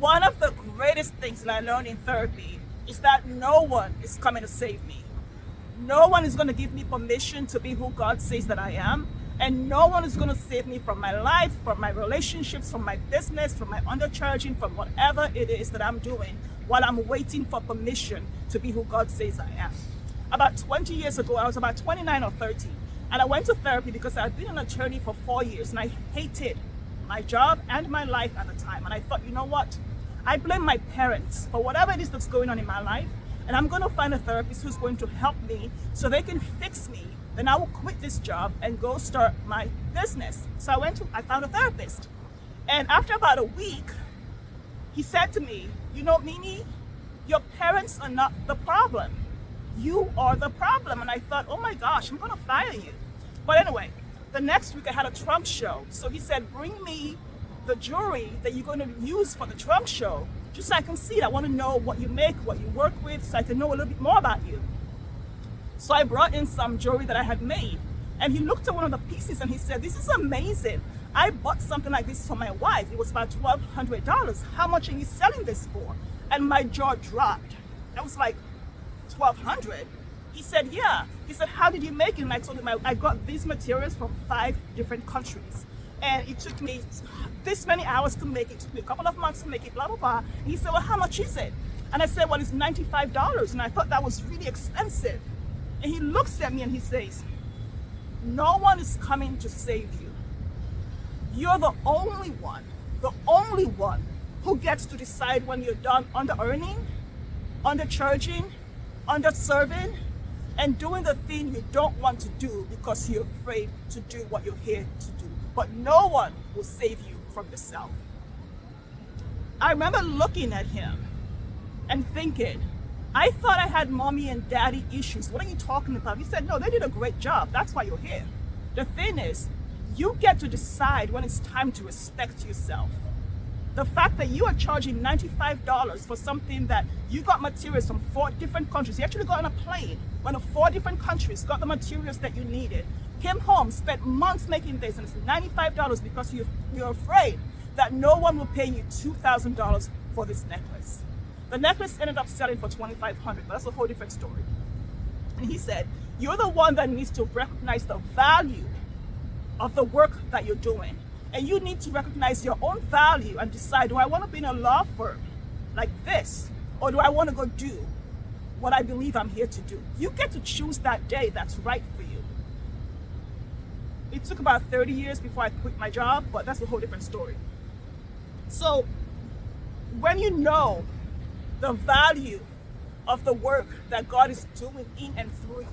One of the greatest things that I learned in therapy is that no one is coming to save me. No one is going to give me permission to be who God says that I am. And no one is going to save me from my life, from my relationships, from my business, from my undercharging, from whatever it is that I'm doing while I'm waiting for permission to be who God says I am. About 20 years ago, I was about 29 or 30, and I went to therapy because I'd been an attorney for 4 years and I hated my job and my life at the time. And I thought, you know what? I blame my parents for whatever it is that's going on in my life, and I'm going to find a therapist who's going to help me so they can fix me. Then I will quit this job and go start my business. So I found a therapist. And after about a week, he said to me, you know, Mimi, your parents are not the problem. You are the problem. And I thought, oh my gosh, I'm going to fire you. But anyway, the next week I had a trunk show. So he said, bring me the jewelry that you're going to use for the trunk show, just so I can see it. I want to know what you make, what you work with, so I can know a little bit more about you. So I brought in some jewelry that I had made, and he looked at one of the pieces and he said, this is amazing. I bought something like this for my wife. It was about $1,200. How much are you selling this for? And my jaw dropped. I was like, $1,200? He said, yeah. He said, how did you make it? And I told him, I got these materials from 5 different countries. And it took me this many hours to make it. It took me a couple of months to make it, blah, blah, blah. And he said, well, how much is it? And I said, well, it's $95. And I thought that was really expensive. And he looks at me and he says, no one is coming to save you. You're the only one who gets to decide when you're done under earning, under charging, under serving, and doing the thing you don't want to do because you're afraid to do what you're here to do. But no one will save you from yourself. I remember looking at him and thinking, I thought I had mommy and daddy issues. What are you talking about? He said, no, they did a great job. That's why you're here. The thing is, you get to decide when it's time to respect yourself. The fact that you are charging $95 for something that you got materials from 4 different countries. You actually got on a plane, went to 4 different countries, got the materials that you needed, came home, spent months making this, and it's $95 because you're afraid that no one will pay you $2,000 for this necklace. The necklace ended up selling for $2,500, but that's a whole different story. And he said, you're the one that needs to recognize the value of the work that you're doing. And you need to recognize your own value and decide, do I want to be in a law firm like this? Or do I want to go do what I believe I'm here to do? You get to choose that day that's right for you. It took about 30 years before I quit my job, but that's a whole different story. So when you know the value of the work that God is doing in and through you,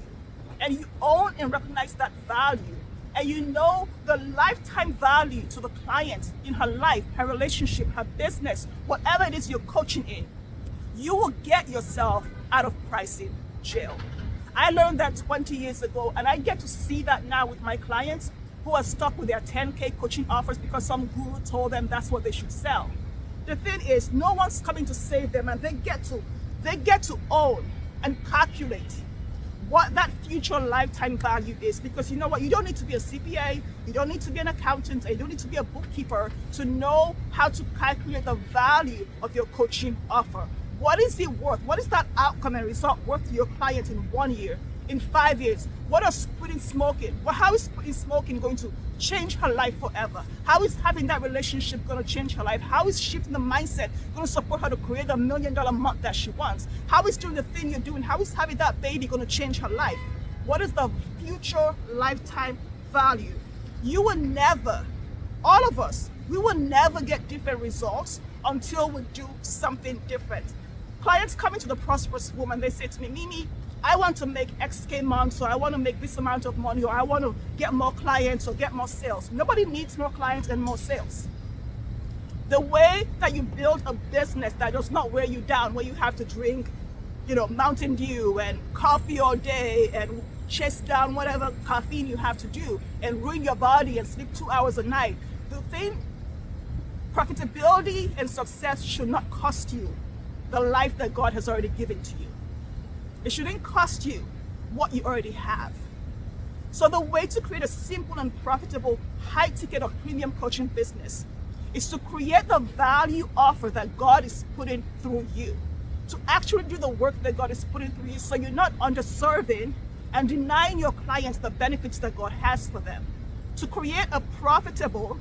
and you own and recognize that value, and you know the lifetime value to the client in her life, her relationship, her business, whatever it is you're coaching in, you will get yourself out of pricing jail. I learned that 20 years ago, and I get to see that now with my clients who are stuck with their 10K coaching offers because some guru told them that's what they should sell. The thing is, no one's coming to save them, and they get to own and calculate what that future lifetime value is. Because you know what? You don't need to be a CPA, you don't need to be an accountant, and you don't need to be a bookkeeper to know how to calculate the value of your coaching offer. What is it worth? What is that outcome and result worth to your client in 1 year, in 5 years? What is quitting smoking? Well, how is quitting smoking going to change her life forever? How is having that relationship going to change her life? How is shifting the mindset going to support her to create the $1 million month that she wants? How is doing the thing you're doing? How is having that baby going to change her life? What is the future lifetime value? You will never, all of us, we will never get different results until we do something different. Clients come into the Prosperous Woman, they say to me, Mimi, I want to make XK months, or I want to make this amount of money, or I want to get more clients or get more sales. Nobody needs more clients and more sales. The way that you build a business that does not wear you down, where you have to drink, Mountain Dew and coffee all day and chase down whatever caffeine you have to do and ruin your body and sleep 2 hours a night. The thing, profitability and success should not cost you the life that God has already given to you. It shouldn't cost you what you already have. So the way to create a simple and profitable high ticket or premium coaching business is to create the value offer that God is putting through you, to actually do the work that God is putting through you, so you're not underserving and denying your clients the benefits that God has for them. To create a profitable,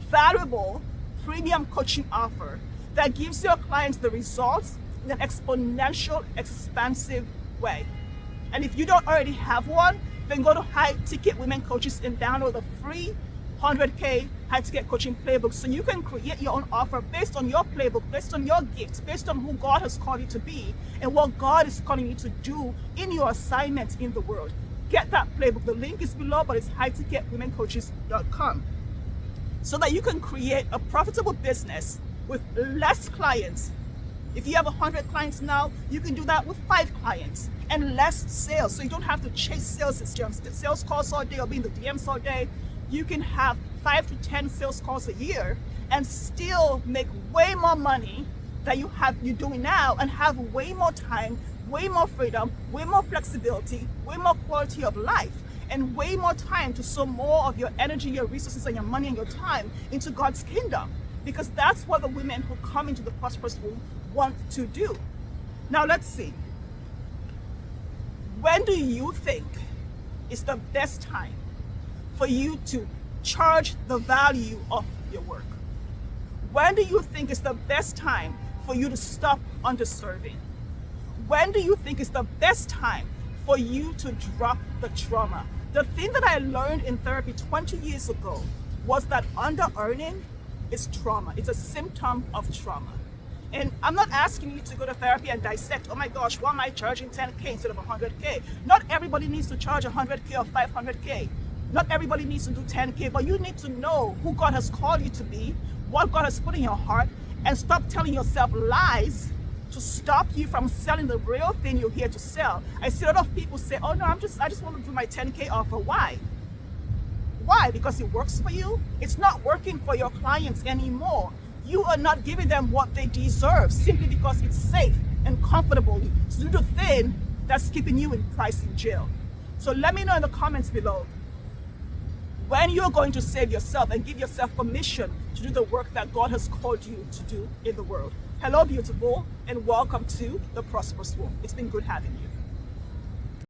valuable, premium coaching offer that gives your clients the results in an exponential, expansive way. And if you don't already have one, then go to High Ticket Women Coaches and download the free 100K High Ticket Coaching Playbook, so you can create your own offer based on your playbook, based on your gifts, based on who God has called you to be and what God is calling you to do in your assignment in the world. Get that playbook. The link is below, but it's highticketwomencoaches.com, so that you can create a profitable business with less clients. If you have 100 clients now, you can do that with 5 clients and less sales. So you don't have to chase sales calls all day or be in the DMs all day. You can have 5 to 10 sales calls a year and still make way more money than you're doing now, and have way more time, way more freedom, way more flexibility, way more quality of life, and way more time to sow more of your energy, your resources, and your money and your time into God's kingdom. Because that's what the women who come into the Prosperous Womb want to do. Now let's see. When do you think is the best time for you to charge the value of your work? When do you think is the best time for you to stop underserving? When do you think is the best time for you to drop the trauma? The thing that I learned in therapy 20 years ago was that under-earning is trauma. It's a symptom of trauma. And I'm not asking you to go to therapy and dissect, oh my gosh, why am I charging 10K instead of 100K? Not everybody needs to charge 100K or 500K. Not everybody needs to do 10K, but you need to know who God has called you to be, what God has put in your heart, and stop telling yourself lies to stop you from selling the real thing you're here to sell. I see a lot of people say, oh no, I just want to do my 10K offer. Why? Why? Because it works for you? It's not working for your clients anymore. You are not giving them what they deserve simply because it's safe and comfortable to do the thing that's keeping you in pricing jail. So let me know in the comments below when you're going to save yourself and give yourself permission to do the work that God has called you to do in the world. Hello, beautiful, and welcome to the Prosperous Womb. It's been good having you.